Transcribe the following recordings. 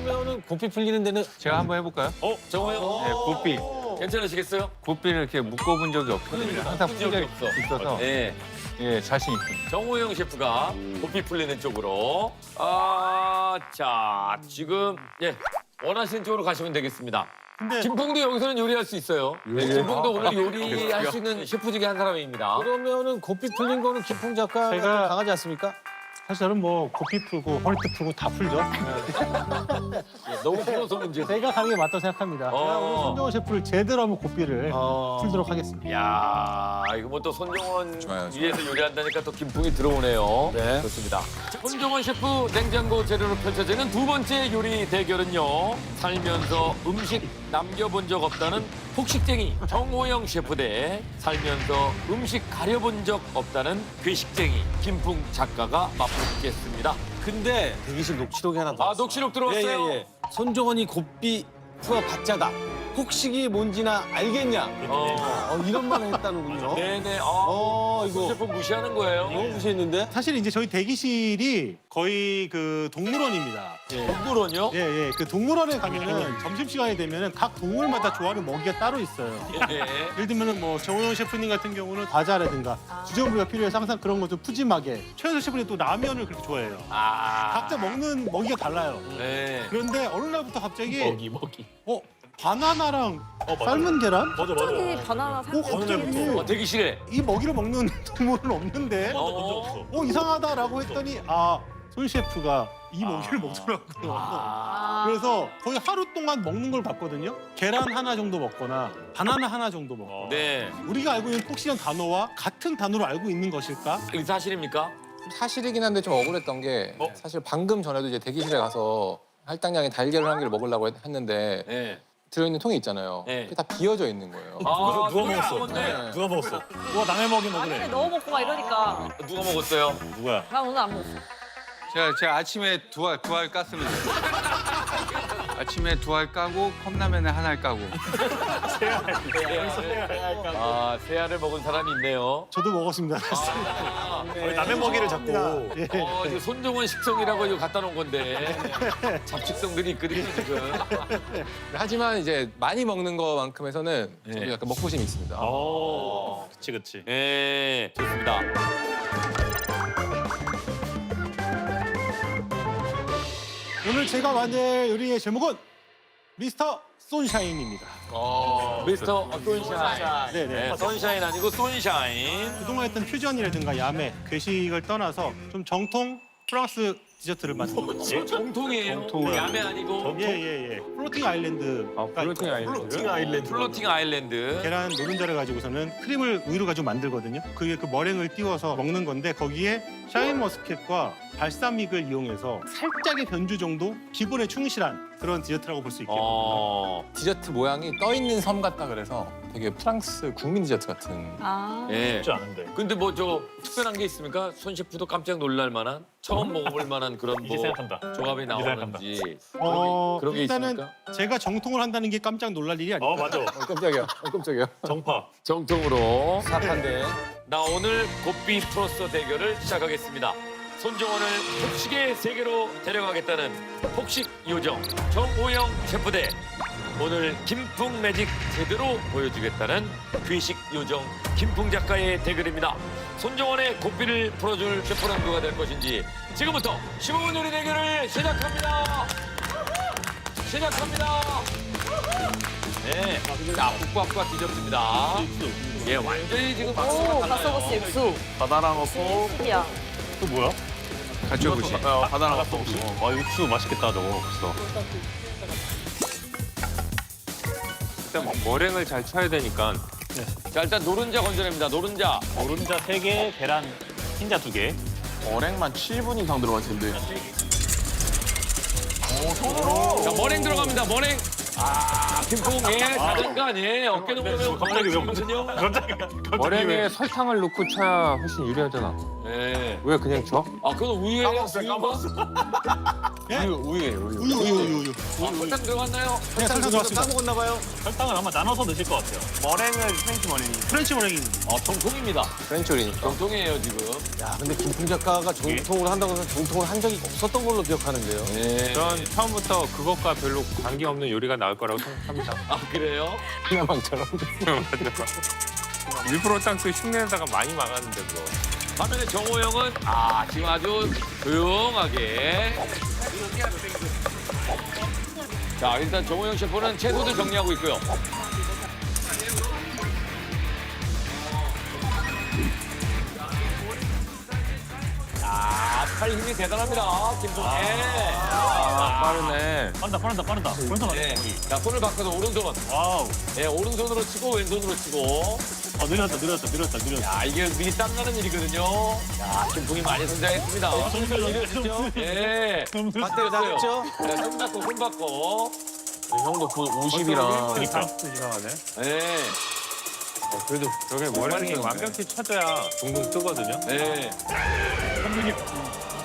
그러면은 고삐 풀리는 데는 제가 한번 해볼까요? 정호 형. 네, 고삐. 괜찮으시겠어요? 고삐를 이렇게 묶어본 적이 없거든요. 항상 묶은 풀려 적이 없어. 있어서 네. 예, 자신 있습니다. 정호영 셰프가 고삐 풀리는 쪽으로. 자, 지금 원하시는 쪽으로 가시면 되겠습니다. 김풍도 여기서는 요리할 수 있어요. 김풍도 오늘 요리할 수 있는 셰프 중에 한 사람입니다. 그러면은 고삐 풀린 거는 김풍 작가가 제가- 좀 강하지 않습니까? 사실 저는 뭐 고삐 풀고 허리띠 풀고 다 풀죠. 너무 풀어서 문제. 제가 가는 게 맞다고 생각합니다. 제가 오늘 손정원 셰프를 제대로 한번 고삐를 풀도록 하겠습니다. 야, 이거 뭐 또 손정원 좋아요. 위에서 요리한다니까 또 김풍이 들어오네요. 네. 좋습니다. 자, 손정원 셰프 냉장고 재료로 펼쳐지는 두 번째 요리 대결은요. 살면서 음식 남겨본 적 없다는 폭식쟁이 정호영 셰프 대 살면서 음식 가려본 적 없다는 괴식쟁이 김풍 작가가 맞붙겠습니다. 근데 대기실 녹취록이 하나 더. 아, 녹취록 들어왔어요? 예. 손정원이 고삐 풀어봤자다. 폭식이 뭔지나 알겠냐? 이런 말을 했다는군요. 네네. 이거 셰프 무시하는 거예요. 너무 무시했는데? 사실 이제 저희 대기실이 거의 그 동물원입니다. 동물원이요? 예. 그 동물원에 가면은 점심시간이 되면은 각 동물마다 좋아하는 먹이가 따로 있어요. 네. 예를 들면은 뭐 정호영 셰프님 같은 경우는 과자라든가 주전부가 필요해서 항상 그런 것도 푸짐하게. 최현수 셰프님 또 라면을 그렇게 좋아해요. 각자 먹는 먹이가 달라요. 네. 그런데 어느 날부터 갑자기 먹이. 바나나랑 삶은 계란? 갑자기 바나나 갑자기 대기실에. 이 먹이를 먹는 동물은 없는데 이상하다라고 했더니 손 셰프가 이 먹이를 먹더라고요. 그래서 거의 하루 동안 먹는 걸 봤거든요. 계란 하나 정도 먹거나 바나나 하나 정도 먹고. 네. 우리가 알고 있는 폭식이란 단어와 같은 단어로 알고 있는 것일까? 이게 사실입니까? 사실이긴 한데 좀 억울했던 게 사실 방금 전에도 이제 대기실에 가서 할당량의 달걀을 한 개를 먹으려고 했는데 네. 들어있는 통이 있잖아요. 네. 그게 다 비어져 있는 거예요. 누가 먹었어? 네. 누가 먹었어? 누가 남의 먹이 아니 먹으래? 너무 먹고 막 이러니까 누가 먹었어요? 누구야? 나 오늘 안 먹었어. 제가 아침에 두 알 깠습니다. 아침에 두 알 까고 컵라면에 한 알 까고. 새알을 먹은 사람이 있네요. 저도 먹었습니다. 남의 먹이를 자꾸. 이거 손정원 식성이라고 이거 갖다 놓은 건데 잡식성들이 있거든요 지금. 하지만 이제 많이 먹는 거만큼에서는 네. 저도 약간 먹고심이 있습니다. 그치. 네, 좋습니다. 오늘 제가 만들 요리의 제목은 미스터 손샤인입니다. 미스터 손샤인. 네네. 네, 선샤인 아니고 손샤인. 그동안 했던 퓨전이라든가 야매, 괴식을 떠나서 좀 정통 프랑스 디저트를 만들었어요. 정통이에요. 야매 아니고 예. 플로팅 아일랜드. 플로팅 아일랜드. 플로팅 아일랜드. 계란 노른자를 가지고서는 크림을 우유를 가지고 만들거든요. 그게 그 머랭을 띄워서 먹는 건데 거기에 샤인머스켓과 발사믹을 이용해서 살짝의 변주 정도 기본에 충실한 그런 디저트라고 볼 수 있겠네요. 디저트 모양이 떠 있는 섬 같다 그래서 되게 프랑스 국민 디저트 같은. 예. 쉽지 않은데. 근데 뭐 저 특별한 게 있습니까? 손 셰프도 깜짝 놀랄 만한 처음 먹어볼 만한 그런 이제 뭐 생각한다. 조합이 이제 나오는지 그런 게 일단은 있습니까? 제가 정통을 한다는 게 깜짝 놀랄 일이 아니에요. 맞아. 깜짝이야. 정파. 정통으로 삭한데. 나 오늘 고삐 프로서 대결을 시작하겠습니다. 손정원을 폭식의 세계로 데려가겠다는 폭식 요정 정호영 셰프 대 오늘 김풍 매직 제대로 보여주겠다는 괴식 요정 김풍 작가의 대결입니다. 손정원의 고삐를 풀어줄 셰프는 누가 될 것인지 지금부터 15분 요리 대결을 시작합니다. 네, 자 북박과 뒤졌습니다. 예, 완전히 지금 박수가 오 달라요. 가스버스 육수. 바나나 먹고. 신기야. 또 뭐야? 같이 해보시. 바나나 먹고. 육수 맛있겠다 저거 벌써. 일단 머랭을 잘 쳐야 되니까. 자 일단 노른자 건져냅니다. 노른자. 노른자 3개, 계란 흰자 2개. 머랭만 7분 이상 들어갈 텐데. 자 머랭 들어갑니다. 머랭. 김풍 자전거 아니에요. 어깨 동무면 갑자기 왜 거든요. 갑자기 머랭에 설탕을 넣고 쳐야 훨씬 유리하잖아. 네. 왜 그냥 쳐? 그건 우유예요. 우유가? 예? 우유예요, 우유. 우유. 아, 설탕 들어갔나요? 네, 설탕 들어갔습니다. 까먹었나 봐요. 설탕을 아마 나눠서 넣으실 것 같아요. 머랭은 프렌치 머랭이. 프렌치 머랭이. 정통입니다. 프렌치오리니까. 정통이에요 지금. 야, 근데 김풍 작가가 정통을 한다고 해서 정통을 한 적이 없었던 걸로 기억하는데요. 네. 전 처음부터 그것과 별로 관계없는 요리가 나올 거라고 생각합니다. 아 그래요? 그야망처럼. 일부러 땅도 흉내내다가 많이 망하는데 뭐. 화면에 정호영은 지금 아주 조용하게. 자 일단 정호영 셰프는 채소도 정리하고 있고요. 팔 힘이 대단합니다 김풍. 빠르네. 빠르다. 오른손 네. 네. 자 손을 바꿔서 오른손. 와우. 네 오른손으로 치고 왼손으로 치고. 느렸다. 야 이게 은근히 땀나는 일이거든요. 야 김풍이 많이 성장했습니다. 예. 박대가 잘했죠? 네, 손 바꿔 손 바꿔. 형도 그 50이랑. 그러니까. 이상하네. 네. 그래도 저게 머랭이 완벽히 쳐져야 둥둥 뜨거든요. 네.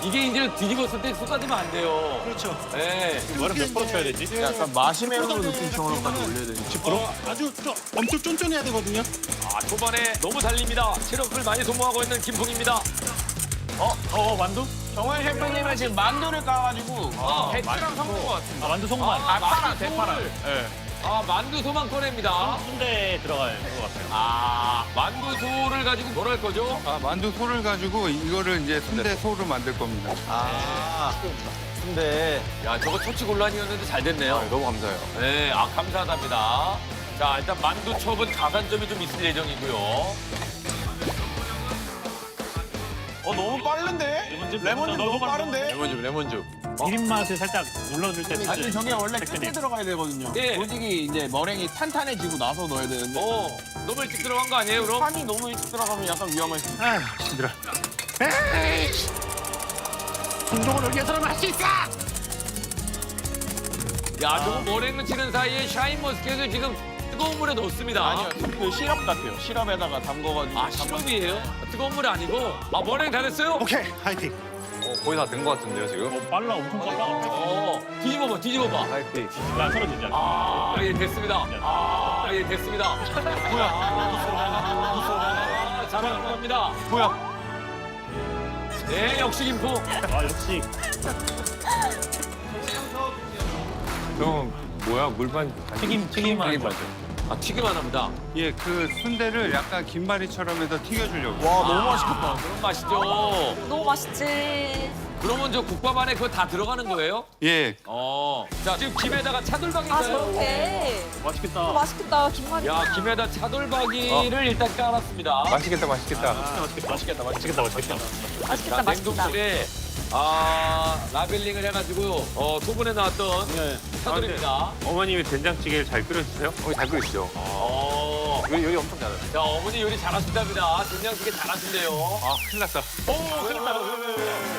이게 이제 뒤집었을 때 쏟아지면 안 돼요. 그렇죠. 네. 머랭 몇 프로 쳐야 되지? 약간 마시멜로 느낌처럼까지 올려야 되지. 10%? 아주 엄청 쫀쫀해야 되거든요. 초반에 너무 달립니다. 체력을 많이 소모하고 있는 김풍입니다. 만두? 정원 셰프님은 지금 만두를 까가지고 배추랑 섞은 것 같습니다. 만두 속만. 대파랑. 만두 소만 꺼냅니다. 순대에 들어갈 것 같아요. 만두소를 가지고 뭘 할 거죠? 만두 소를 가지고 이거를 이제 순대 소로 만들 겁니다. 근데 야, 저거 처치곤란이었는데 잘 됐네요. 너무 감사해요. 네, 감사하답니다. 자, 일단 만두첩은 가산점이 좀 있을 예정이고요. 너무 빠른데? 레몬즙 너무 빠른데? 레몬즙. 비린 맛을 살짝 눌러줄 때. 사실 저게 원래 끝에 들어가야 되거든요. 네. 솔직히 이제 머랭이 탄탄해지고 나서 넣어야 되는데 너무 일찍 들어간 거 아니에요, 그럼? 판이 너무 일찍 들어가면 약간 위험할 수 있어. 힘들어. 성종을 위해서는 할 수 있어! 야, 저거 머랭을 치는 사이에 샤인머스켓을 지금 뜨거운 물에 넣습니다. 아니요, 그 시럽 같아요. 시럽에다가 담궈가지고. 시럽이에요? 뜨거운 물이 아니고? 머랭 다 됐어요? 오케이, 화이팅. 거의 다 된 것 같은데요, 지금? 빨라, 엄청 빨라. 뒤집어봐. 파이팅. 안 떨어지지 않아. 예, 됐습니다. 예, 됐습니다. 잘하는 겁니다. 네, 역시 김풍. 역시. 저 뭐야 물반 튀김 하는 거. 튀김 안 합니다. 예, 그 순대를 약간 김말이처럼 해서 튀겨주려고. 와, 너무 맛있겠다. 그런 맛이죠. 너무 맛있지. 그러면 저 국밥 안에 그거 다 들어가는 거예요? 예, 자, 지금 김에다가 차돌박이인가요? 저렇게. 맛있겠다. 맛있겠다. 김말이. 야, 김에다 차돌박이를 일단 깔았습니다. 맛있겠다. 자, 냉동실에 라벨링을 해가지고 소분해 놨던 차돌입니다. 어머님이 된장찌개를 잘 끓여주세요? 잘 끓이시죠. 요리 엄청 잘해요. 자, 어머니 요리 잘하신답니다. 된장찌개 잘하신대요. 큰일 났다.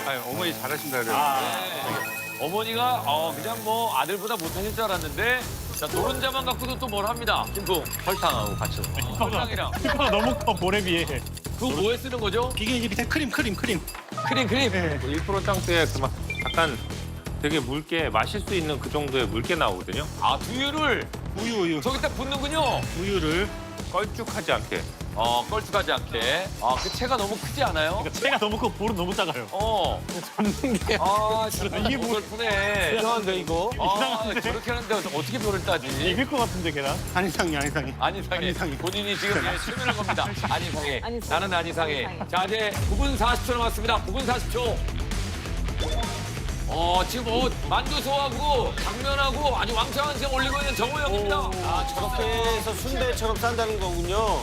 아니, 어머니 잘하신다 그래요. 네. 어머니가 그냥 뭐 아들보다 못하실 줄 알았는데 자, 노른자만 갖고도 또 뭘 합니다. 김풍. 설탕하고 같이. 설탕이랑. 피파가 너무 커, 볼에 비해. 그거 뭐에 쓰는 거죠? 이게 이제 밑에 크림. 크림. 1% 땅대에 그만 약간 되게 물 마실 수 있는 그 정도의 물게 나오거든요. 두유를 우유. 저기다 붓는군요. 우유를. 껄쭉하지 않게. 껄쭉하지 않게. 그 채가 너무 크지 않아요? 그러니까 체가 너무 크고 볼은 너무 작아요. 잡는 게. 이게 뭐. 푸네. 이상한데 이거? 저렇게 하는데 어떻게 별을 따지? 이길 것 같은데 계란? 안 이상해. 안 이상해. 본인이 지금 실명을 겁니다. 안 이상해. 안 이상해. 나는 안 이상해. 안 이상해. 자, 이제 9분 40초 남았습니다. 9분 40초. 지금 만두소하고 당면하고 아주 왕창한 생 올리고 있는 정우영입니다. 저렇게 해서 순대처럼 싼다는 거군요.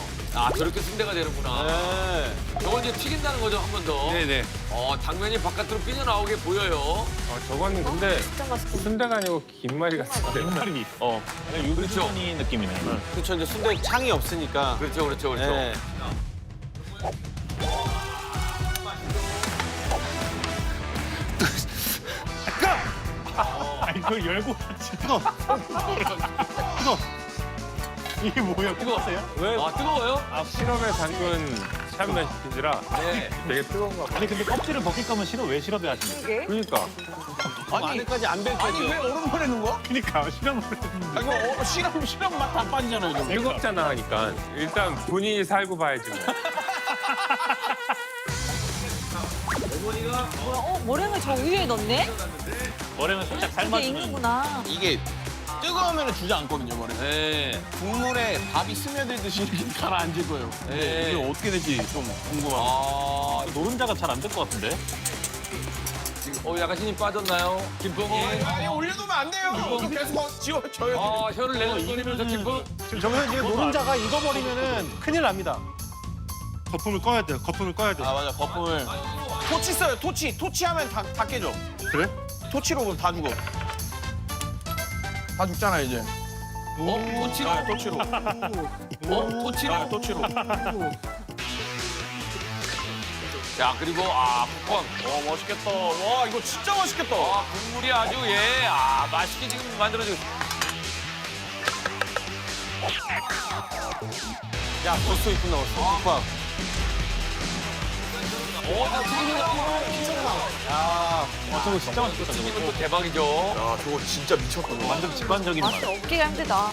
저렇게 순대가 되는구나. 네. 저건 이제 튀긴다는 거죠, 한 번 더. 네네. 당면이 바깥으로 삐져나오게 보여요. 저건 근데 진짜 맛있겠다. 순대가 아니고 김말이 같은데. 김말이. 유부전이 느낌이네. 그렇죠. 이제 순대 창이 없으니까. 그렇죠. 네. 이걸 열고 뜨거. 이게 뭐야? 뜨거웠어요? 왜? 뜨거워요? 시럽에 담근 샤브란 시키즈라 네. 되게 뜨거운 거 같아요. 아니 근데 껍질을 벗길 거면 시럽 왜 시럽에 하시는 거예요? 이게? 그러니까 안에까지 안 벨 아니 왜 얼음물에 넣은 거야? 그러니까 실험을 아, 이거 실험 맛 다 빠지잖아요. 이거. 즐겁잖아 하니까 일단 본인이 살고 봐야지 뭐. 뭐야? 머랭을 저 위에 넣네? 머랭을 살짝 이게 삶아주면 익는구나. 이게 뜨거우면 주저앉거든요, 머리. 네. 국물에 밥이 스며들듯이 이렇게 가라앉을 거예요. 네. 이게 어떻게 될지 좀 궁금하고. 아, 노른자가 잘 안 될 것 같은데? 약간 힘이 빠졌나요? 김풍이. 아니 올려놓으면 안 돼요. 계속 지워줘요. 아, 혀를 내리면서 김풍. 지금 저기서 이제 노른자가 익어버리면은 큰일 납니다. 거품을 꺼야 돼요. 거품을 꺼야 돼요. 아 맞아 거품을. 토치 써요. 토치하면 다 깨져. 그래? 토치로 그럼 다 죽어. 다 죽잖아 이제. 토치로. 토치로. 토치로. 토치로. 자, 그리고 푸펀. 와 맛있겠다. 와 이거 진짜 맛있겠다. 국물이 아주 맛있게 지금 만들어지고. 야, 벌써 이쁜 나왔어. 국밥. 저거 진짜 맛있겠다. 튀기는 거 대박이죠. 야 저거 진짜 미쳤다. 완전 직관적인 맛. 맛이 없기가 힘들다.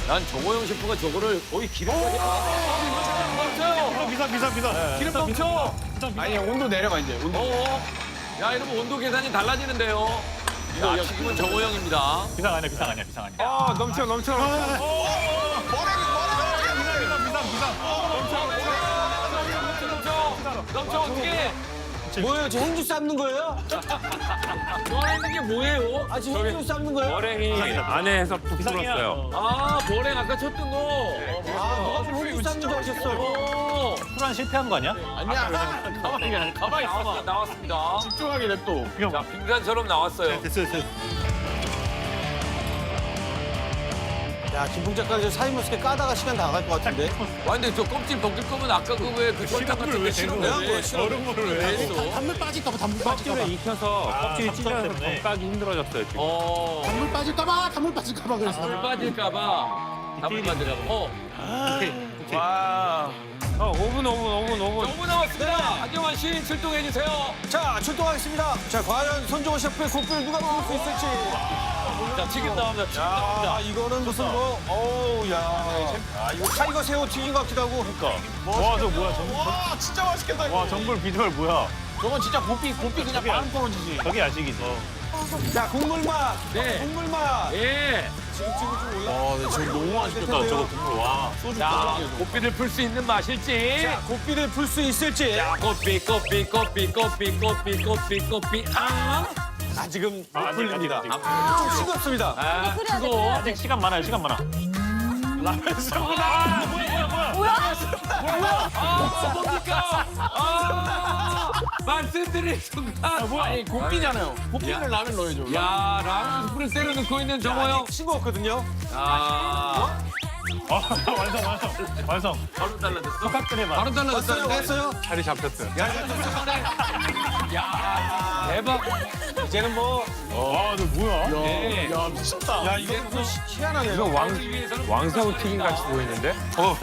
난 정호영 셰프가 저거를 거의 기름까지. 넘쳐요. 비싸. 기름 넘쳐. 아니 온도 내려가 이제. 온도. 야, 이러면 온도 계산이 달라지는데요. 자, 지금은 정호영입니다. 비상 아니야, 비상 아니야, 비상 아니야. 아 넘쳐. 넘쳐 어떻게? 뭐예요? 저 행주 삶는 거예요? 너 있는 게 뭐예요? 아, 지금 행주 삶는 거예요? 머랭이 안에 해서 푹 불었어요. 머랭 아까 쳤던 거. 누가 좀 행주 삶는 줄 아셨어요? 오. 출한 실패한 거 아니야? 아니야. 가만히 있어. 나왔습니다. 집중하게 냅둬. 자, 빙산처럼 나왔어요. 됐어요. 야, 김풍 작가 저 사이먼스게 까다가 시간 다 갈 것 같은데? 근데 저 껍질 벗길 거면 아까 그 설탕 같은 거 싫은 왜 한 거야? 싫어. 얼음물을 왜 했어? 단물 빠질까 봐, 단물 빠질까 봐. 껍질을 익혀서 껍질이 찢어서 더 까기 힘들어졌어요 지금. 단물 빠질까 봐, 단물 빠질까 봐 그랬어. 물 빠질까봐. 담을 빠지라고. 와. 5분. 너무 나왔습니다. 안정환 씨 출동해주세요. 자, 출동하겠습니다. 자, 과연 손정호 셰프의 곡을 누가 부를 수 있을지. 자, 지금 나옵니다. 야, 이거는 무슨 뭐, 어우, 야. 이거 타이거 새우 튀긴 것 같기도 하고. 와, 저거 뭐야? 와 진짜 맛있겠다. 이거. 와, 정글 비주얼 뭐야? 저건 진짜 고삐 그냥 빵 떨어지지. 저게 야식이지. 자, 국물 맛. 네. 국물 맛. 예. 지금 올라. 와 지금 너무 맛있겠다. 저거 국물 와. 소주 자, 고삐를 풀 수 있는 맛일지. 자, 고삐를 풀 수 있을지. 꼬삐. 아, 지금 못 아직, 풀립니다. 아직. 좀 싱겁습니다. 끓여야 돼, 그거. 끓여야 돼. 아직 시간 많아요, 시간 많아. 뭡니까? 말씀드린 순간. 아니 고삐잖아요. 고삐를 라면 넣어야죠. 야, 라면 스프를 때려 넣고 있는 정호영. 싱거웠거든요. 아, 완성. 바로 달라졌어? 똑같은 해봐. 바로 달라졌다는데? 했어요? 자리 잡혔어요. 야, 대박. 이제는 뭐. 와, 너 뭐야? 네. 야 미쳤다. 야, 이거 또 희한하네요. 이거 왕새우 튀김 같이 보이는데? 밥.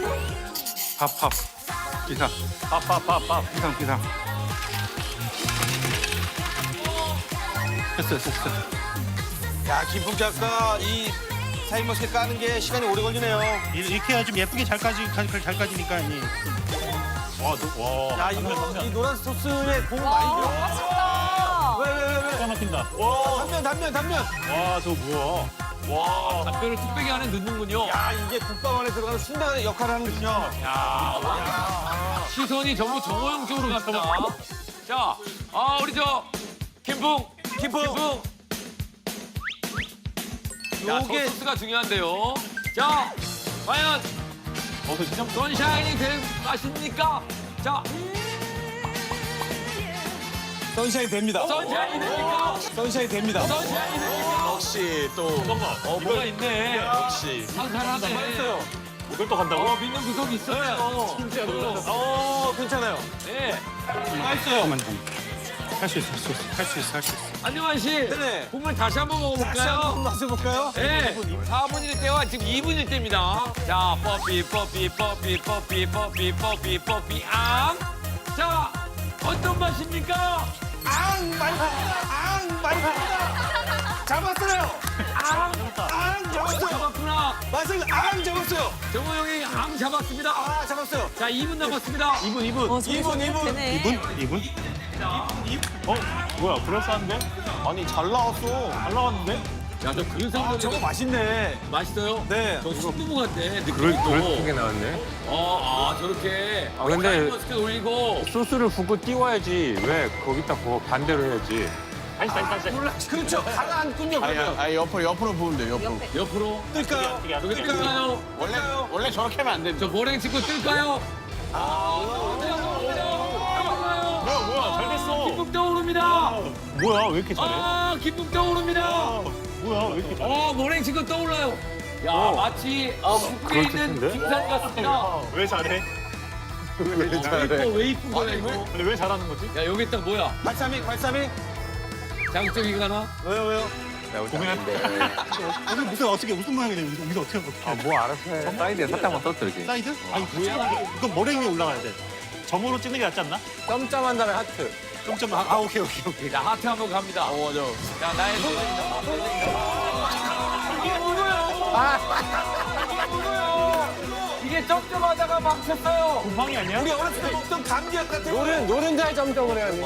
비상. 밥. 비상. 됐어. 야, 김풍 작가 이 사이먼스게 까는 게 시간이 오래 걸리네요. 이렇게 해야 좀 예쁘게 잘 까지니까. 야, 이 노란 소스에 고기 와, 많이 들어. 맛있다. 왜? 기가 막힌다. 단면. 와, 저거 뭐야? 와, 담배를 뚝배기 안에 넣는군요. 야, 이게 국밥 안에 들어가는 순대 역할을 하는군요. 시선이 전부 정호영 쪽으로 갑니다. 자, 우리 김풍. 자, 요게 소스가 중요한데요. 자, 과연 선샤인이 될 맛입니까? 자, 선샤인 됩니다. 선샤인이 됩니까? 선샤인 됩니다. 선샤인이 됩니까? 역시 또 뭐가 있네. 역시. 상상하네. 맛있어요. 이걸 또 간다고? 믿는 구석이 있어요. 진짜로. 괜찮아요. 네. 맛있어요. 할 수 있어. 안녕한 씨. 네네. 국물 다시 한번 다시 한번 먹어볼까요? 맛을 볼까요? 네. 4분일 때와 지금 2분일 때입니다. 자, 뽀삐, 앙. 자, 어떤 맛입니까? 앙 맛있다. 앙 많이 큽니다. 잡았어요. 앙 잡았어요. 잡았구나. 맞습니다. 앙 잡았어요. 정호 형이 앙 잡았습니다. 아 잡았어요. 자, 2분 남았습니다. 2분. 어, 소리 되네. 2분? 뭐야, 그럴싸한데? 아니 잘 나왔어. 잘 나왔는데? 야, 저 그런 상황에 저거 맛있네. 맛있어요? 네. 저 순두부 같네. 느낌도. 그렇게 나왔네. 저렇게. 아, 근데 스크 올리고. 소스를 붓고 띄워야지. 왜 거기다 그거 반대로 해야지. 다시. 그렇죠. 가라앉군요. 그러면 아니 옆으로 부으면 돼. 옆으로. 옆으로. 뜰까요? 저기 뜰까요? 원래 저렇게 하면 안 돼. 저 머랭 찍고 뜰까요? 뭐야, 잘 됐어. 김북 떠오릅니다. 뭐야, 왜 이렇게 잘해? 김북 떠오릅니다. 뭐야, 왜 이렇게 잘해? 머랭 찍고 떠올라요. 야, 마치 북극에 있는 뜻인데? 김산 같습니다. 왜 잘해? 왜 이쁜 거야, 이거? 근데 왜 잘하는 거지? 야, 여기 딱 뭐야? 발사믹. 자극적이가 하나? 왜요? 오늘 무슨 모양이냐? 여기서 어떻게 한 거야? 뭐 알아서 해. 사이드에 사탕만 떠들지. 사이드? 아니 뭐야? 이건 머랭 위에 올라가야 돼. 점으로 찍는 게 낫지 않나? 점점한 다음에 하트. 점점 오케이. 자, 하트 한번 갑니다. 맞아. 자, 나의 손. 이게 뭐예요? 이게 점점하다가 멈췄어요. 곰팡이 아니야? 우리 어렸을 때 먹던 감기약 같은 노른자의 점점을 해야지.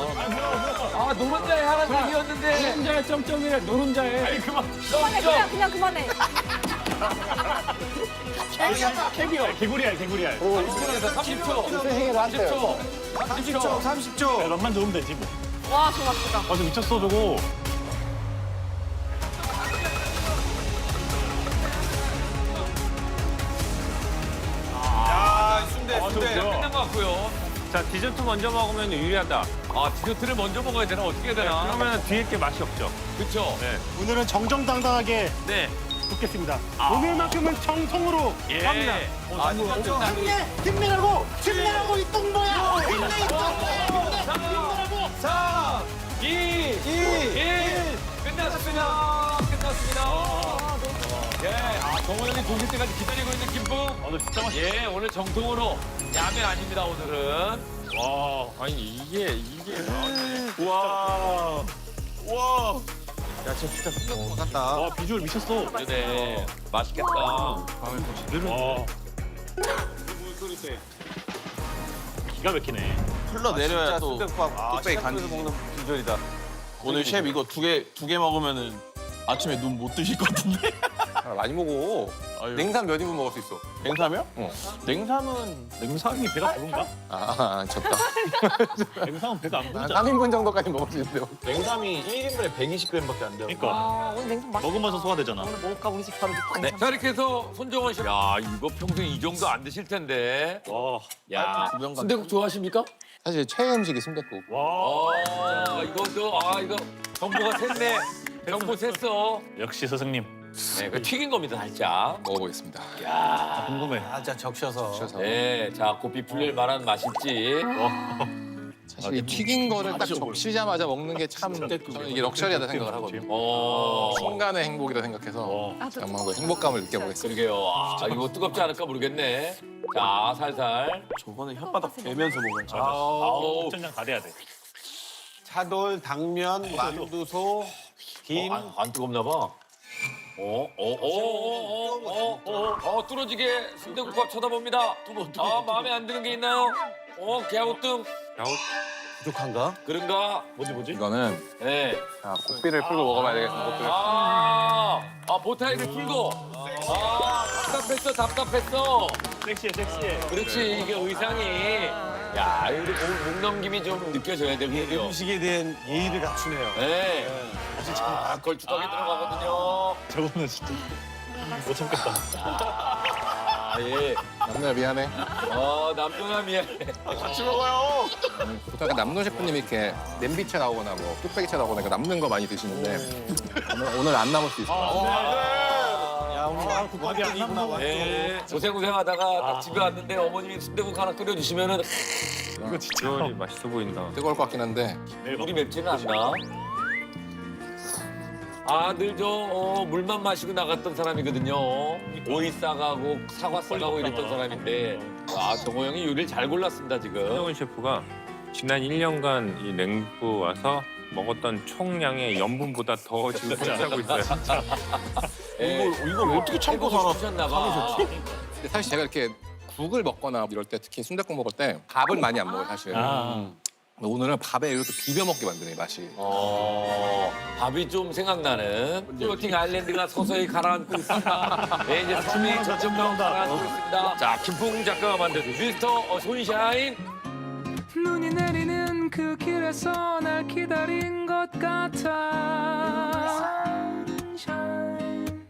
노른자의 하나 얘기였는데. 노른자의 점점이래, 노른자의. 아니, 그만. 그냥 그만해. 개구리알. 30초. 생일 한테. 30초. 야, 런만 좋으면 되지, 뭐. 와, 저거 맛있다. 저 미쳤어, 저거. 순대. 끝난 것 같고요. 자, 디저트 먼저 먹으면 유리하다. 디저트를 먼저 먹어야 되나? 어떻게 해야 되나? 그러면 뒤에 게 맛이 없죠. 그쵸? 오늘은 정정당당하게 네. 붓겠습니다. 오늘만큼은 정통으로 갑니다. 힘내라고 이 똥보야. 힘내 이 똥보야. 3, 2, 1. 끝났습니다. 정호 형이 도실 때까지 기다리고 있는 김풍. 너 진짜 맛있어. 예, 오늘 정통으로 야면 아닙니다, 오늘은. 와. 아니, 이게. 와. 갔다. 와, 비주얼 미쳤어. 네, 맛있겠다. 와. 기가 막히네. 흘러내려야 또 뚝배기 간지 먹는 비주얼이다. 오늘 셰프 이거 두 개 먹으면은 아침에 눈 못 뜨실 것 같은데? 많이 먹어. 아유. 냉삼 몇 인분 먹을 수 있어? 냉삼이요? 어. 냉삼은 냉삼이 배가 부른가? 졌다. 냉삼은 배가 안 한 부르잖아. 3인분 정도까지 먹을 수 있는데. 냉삼이 1인분에 120g밖에 안 돼요. 그러니까. 오늘 냉큼 맛있다. 먹으면서 소화되잖아. 오늘 먹을까 우리 집 바로 놓고. 네, 자, 이렇게 해서 손정원 씨. 야, 이거 평소에 이 정도 안 드실 텐데. 와. 야, 두명 순대국 좋아하십니까? 사실 최애 음식이 순댓국. 와. 이거 정보가 샜네. 정보 샜어. 역시 스승님. 네, 그 튀긴 겁니다, 살짝. 먹어보겠습니다. 궁금해. 자 적셔서. 네, 자, 고삐 풀릴 만한 맛일지. 사실 이 튀긴 거를 딱 적시자마자 먹는 게 참 저는 이게 럭셔리하다 생각을 하거든요. 순간의 행복이라 생각해서 정말 그 행복감을 느껴보겠습니다. 그러게요. 이거 뜨겁지 않을까 모르겠네. 자, 살살. 저거는 혓바닥 대면서 먹어야지. 아우, 전장 다 돼야 돼. 차돌, 당면, 만두소, 김. 안 뜨겁나 봐. 뚫어지게 순대국밥 쳐다봅니다. 마음에 안 드는 게 있나요? 갸우뚱. 부족한가? 그런가? 뭐지? 이거는 네. 고삐를 풀고 먹어봐야 되겠습니다. 고삐를. 보타이를 풀고. 답답했어. 섹시해. 그렇지, 이게 의상이. 야, 이거 목 넘김이 좀 느껴져야 되거든요. 음식에 대한 예의를 갖추네요. 네. 걸쭉하게 들어가거든요. 저거는 진짜 못 참겠다. 예. 남노야 미안해. 남편아 미안해. 같이 먹어요. 보통 약간 남노 셰프님이 이렇게 냄비채 나오거나 뭐 뚝배기채 나오거나 이렇게 남는 거 많이 드시는데 오늘 안 남을 수 있을 것 같아요. 야 오늘 국밥이 안 남나. 네. 고생하다가 딱 집에 왔는데 어머님이 순대국 하나 끓여주시면은 이거 진짜. 비주얼이 맛있어 보인다. 뜨거울 것 같긴 한데 물이 맵지는 않나? 늘 물만 마시고 나갔던 사람이거든요. 오이 싸가고 사과 싸가고 이랬던 사람인데 정호 형이 요리를 잘 골랐습니다 지금. 손정원 셰프가 지난 1년간 이 냉부 와서 먹었던 총량의 염분보다 더 지금 섭취하고 있어요. 이걸 어떻게 참고 살아? 셨나 봐. 근데 사실 제가 이렇게 국을 먹거나 이럴 때 특히 순댓국 먹을 때 밥을 많이 안 먹어요 사실. 아. 근데 오늘은 밥에 이렇게 비벼 먹게 만드네 맛이. 밥이 좀 생각나는 플로팅 아일랜드가 서서히 가라앉고 있습니다. 네, 이제 섬이 점점 가라앉고 있습니다. 자, 김풍 작가가 만든 미스터 손샤인. 눈이 내리는 그 길에서 날 기다린 것 같아. Sunshine.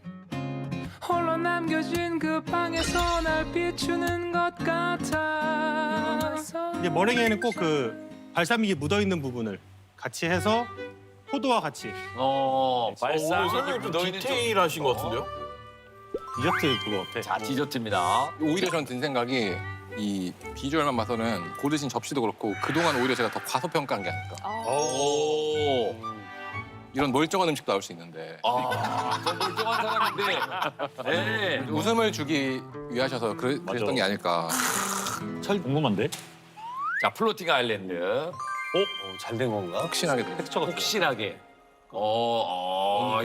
홀로 남겨진 그 방에서 날 비추는 것 같아. 이제 머랭에는 꼭 그 발사믹이 묻어 있는 부분을 같이 해서 포도와 같이 발사믹이 좀 묻어있는 디테일하신 것 같은데요? 디저트 그거 같아. 자, 디저트입니다. 오히려 전 든 생각이 이 비주얼만 봐서는 고르신 접시도 그렇고 그동안 오히려 제가 더 과소평가한 게 아닐까. 오. 이런 멀쩡한 음식도 나올 수 있는데 저 멀쩡한 사람인데. 네. 웃음을 주기 위하셔서 그랬던 게 아닐까. 궁금한데? 자, 플로팅 아일랜드. 잘 된 건가? 확신하게 혹시나게.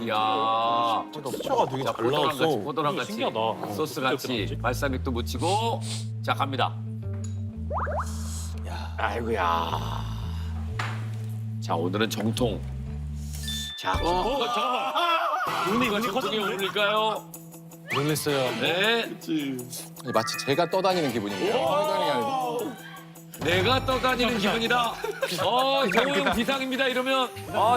야. texture가 되게 잘 포도랑 같이, 나왔어. 포도랑 같이. 신기하다. 소스 같이 발사믹도 묻히고. 자, 갑니다. 아이고야. 자, 오늘은 정통. 자, 김포가 눈이 정통에 어울릴까요? 놀랬어요. 네. 마치 제가 떠다니는 기분이에요. 떠다니는 게 아니고. 내가 떠다니는 기분이다. 정호영 비상입니다. 이러면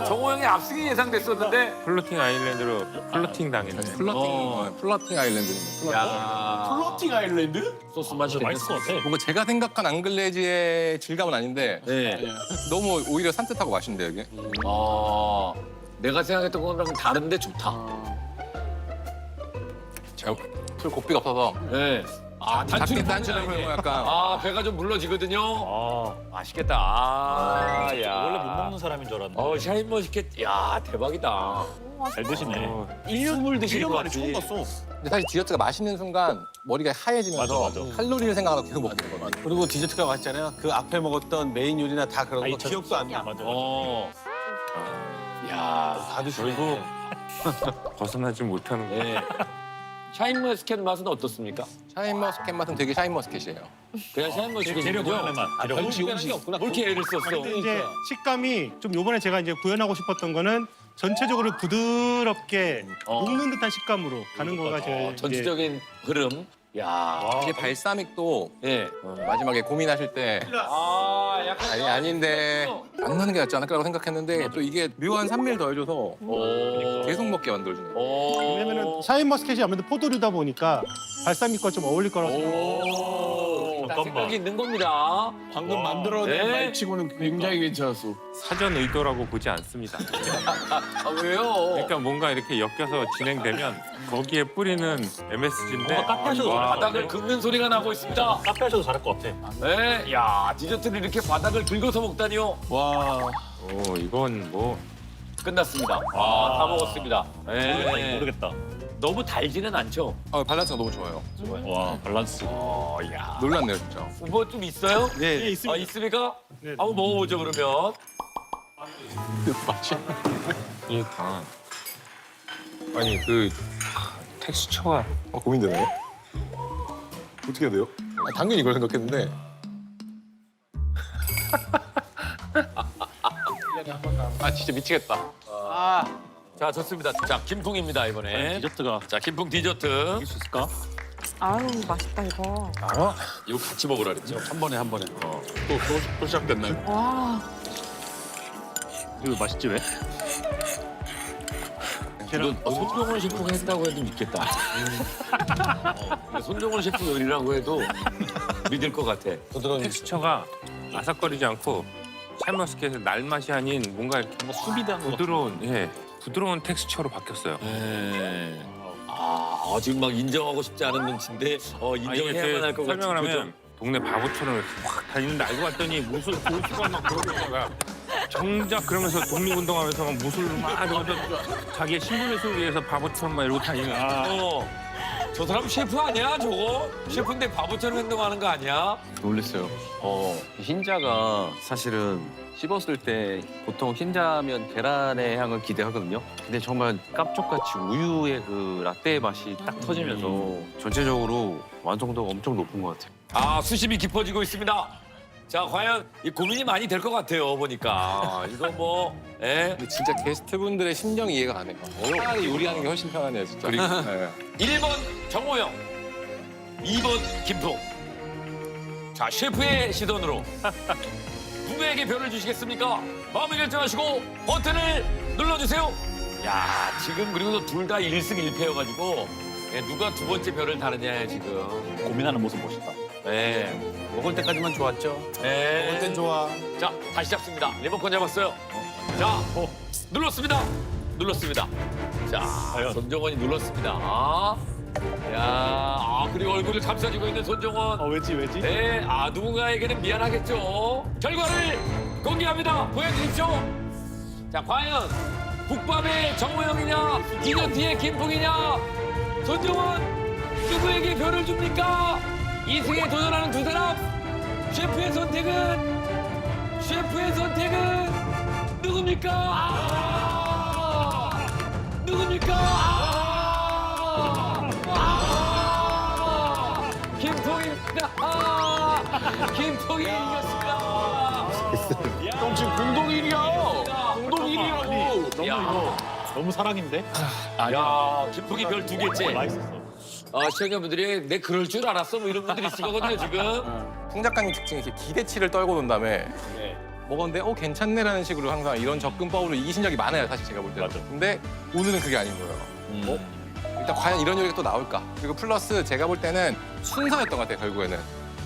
정호영의 압승이 예상됐었는데. 플로팅 아일랜드로 플로팅 당했네. 플러팅 아일랜드입니다. 야, 플로팅 아일랜드? 소스 맛이 맛있을 것 같아. 뭔가 제가 생각한 앙글레지의 질감은 아닌데 네. 너무 오히려 산뜻하고 맛있는데요 이게. 내가 생각했던 거랑 다른데 좋다. 제가 술 고삐가 없어서 네. 단추를 단추를 보면 보면 약간 배가 좀 물러지거든요. 맛있겠다. 야. 원래 못 먹는 사람인 줄 알았는데. 샤인머스켓. 야, 대박이다. 잘 드시네. 1년을 드시는 거 만에 처음 같지. 봤어. 근데 사실 디저트가 맛있는 순간 머리가 하얘지면서 맞아, 맞아. 칼로리를 생각하다 계속 먹게 되거든요. 그리고 디저트가 맛있잖아요. 그 앞에 먹었던 메인 요리나 다 그런 거 기억도 안 나. 맞아. 야, 다 드시네. 결국 벗어나지 못하는 거. 네. 샤인머스켓 맛은 어떻습니까? 샤인머스켓 맛은 되게 샤인머스켓이에요. 그냥 샤인머스켓이죠. 재료 고르는 맛. 재료 고르는 맛. 왜 이렇게 애를 썼어? 근데 이제 식감이 좀 요번에 제가 이제 구현하고 싶었던 거는 전체적으로 부드럽게 녹는 듯한 식감으로 가는 거가 제 전체적인 흐름. 야. 이게 발사믹도 예. 마지막에 고민하실 때 약간 아닌데 안 나는 게 낫지 않을까라고 생각했는데 또 이게 묘한 산미를 더해줘서 계속 먹게 만들어주네요. 왜냐면은 샤인머스켓이 아무래도 포도류다 보니까 발사믹과 좀 어울릴 거라고 생각해요. 생각이 있는 겁니다. 방금 만들어낸 네. 말치고는 굉장히 괜찮았어. 사전 의도라고 보지 않습니다. 왜요? 그러니까 뭔가 이렇게 엮여서 진행되면 거기에 뿌리는 MSG인데 카페에서도 바닥을 긁는 소리가 나고 있습니다. 카페에서도 잘할 것 같아. 네. 야, 디저트를 이렇게 바닥을 긁어서 먹다니요. 와. 이건 뭐 끝났습니다. 다 먹었습니다. 네. 모르겠다. 너무 달지는 않죠? 밸런스가 너무 좋아요. 와 밸런스. 야. 놀랐네요 진짜. 뭐 좀 있어요? 네. 있습니까? 한번 먹어보죠 그러면. 아니 그 텍스처가 고민되네요. 어떻게 해야 돼요? 당연히 이걸 생각했는데. 진짜 미치겠다. 자, 좋습니다. 자, 김풍입니다 이번에. 디저트가 자, 김풍 디저트. 이길 수 있을까? 아유 맛있다 이거. 이거 같이 먹으라 그랬죠? 한 번에. 또 시작됐나요? 와. 이거 맛있지 왜? 손정원 셰프가 했다고 해도 믿겠다. 손정원 셰프 요리라고 해도 믿을 것 같아. 텍스처가 아삭거리지 않고 샤인머스켓의 날맛이 아닌 뭔가 이렇게 수비단 거. 부드러운 텍스처로 바뀌었어요. 네. 지금 막 인정하고 싶지 않은 눈치인데 인정해야만 할 것 같은 설명을 하면 표정. 동네 바보처럼 이렇게 확 다니는데 알고 봤더니 무술 고수가 막 그러고 있다가 정작 그러면서 독립운동하면서 막 무술을 막 이러면서 자기의 신분의 수를 위해서 바보처럼 막 이러고 다니는 저 사람 셰프 아니야 저거? 셰프인데 바보처럼 행동하는 거 아니야? 놀랐어요. 흰자가 사실은 씹었을 때 보통 흰자면 계란의 향을 기대하거든요. 근데 정말 깜짝같이 우유의 그 라떼 맛이 딱 터지면서 전체적으로 완성도가 엄청 높은 것 같아요. 아 수심이 깊어지고 있습니다. 자 과연 이 고민이 많이 될 것 같아요 보니까 이거 뭐 예? 근데 진짜 게스트분들의 심정이 이해가 안 해요. 차라리 요리하는 게 훨씬 편하네요, 진짜. 네. 1번 정호영, 2번 김풍. 자 셰프의 시선으로 누구에게 별을 주시겠습니까? 마음을 결정하시고 버튼을 눌러주세요. 야 지금 그리고 둘 다 1승 1패여가지고 누가 두 번째 별을 다느냐 지금. 고민하는 모습 멋있다. 네. 먹을 때까지만 좋았죠. 네. 먹을 땐 좋아. 자 다시 잡습니다. 리모컨 잡았어요. 자 눌렀습니다. 눌렀습니다. 자 손정원이 눌렀습니다. 야 그리고 얼굴을 감싸주고 있는 손정원. 왜지? 네, 누군가에게는 미안하겠죠. 결과를 공개합니다. 보여주십시오. 자, 과연 국밥의 정호영이냐, 디저트의 김풍이냐, 손정원 누구에게 별을 줍니까? 2승에 도전하는 두 사람. 셰프의 선택은 누굽니까? 누굽니까? 김풍입니다. 김풍이 이겼습니다. 형 지금 공동 1위야. 공동 1위라고. 너무 이거 너무 사랑인데? 야, 김풍이 별 2개째. 맛있었어. 시청자분들이 내 그럴 줄 알았어 뭐 이런 분들이 있을 거거든요 지금. 풍 작가님 특징이 이렇게 기대치를 떨고 논 다음에 먹었는데 괜찮네라는 식으로 항상 이런 접근법으로 이기신 적이 많아요, 사실 제가 볼 때는. 맞아. 근데 오늘은 그게 아닌 거예요. 일단 과연 이런 요리가 또 나올까? 그리고 플러스 제가 볼 때는 순서였던 것 같아요, 결국에는.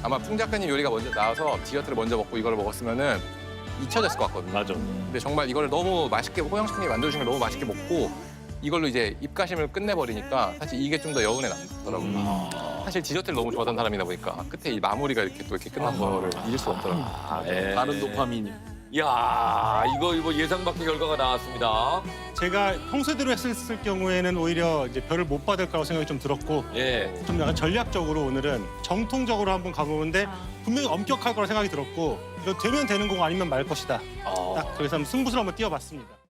아마 풍 작가님 요리가 먼저 나와서 디저트를 먼저 먹고 이걸 먹었으면은 잊혀졌을 것 같거든요. 맞아. 근데 정말 이걸 너무 맛있게 호영 셰프님이 만들어주신 걸 너무 맛있게 먹고 이걸로 이제 입가심을 끝내버리니까 사실 이게 좀 더 여운에 남더라고요. 사실 디저트를 너무 좋아하는 사람이다 보니까 끝에 이 마무리가 이렇게 또 이렇게 끝난 거를 잊을 수가 없더라고요. 다른 도파민이. 야 이거 예상 밖의 결과가 나왔습니다. 제가 평소대로 했을 경우에는 오히려 이제 별을 못 받을 거라고 생각이 좀 들었고 예. 좀 약간 전략적으로 오늘은 정통적으로 한번 가보는데 분명히 엄격할 거라 생각이 들었고 이거 되면 되는 거고 아니면 말 것이다. 딱 그래서 한번 승부수를 한번 띄워봤습니다.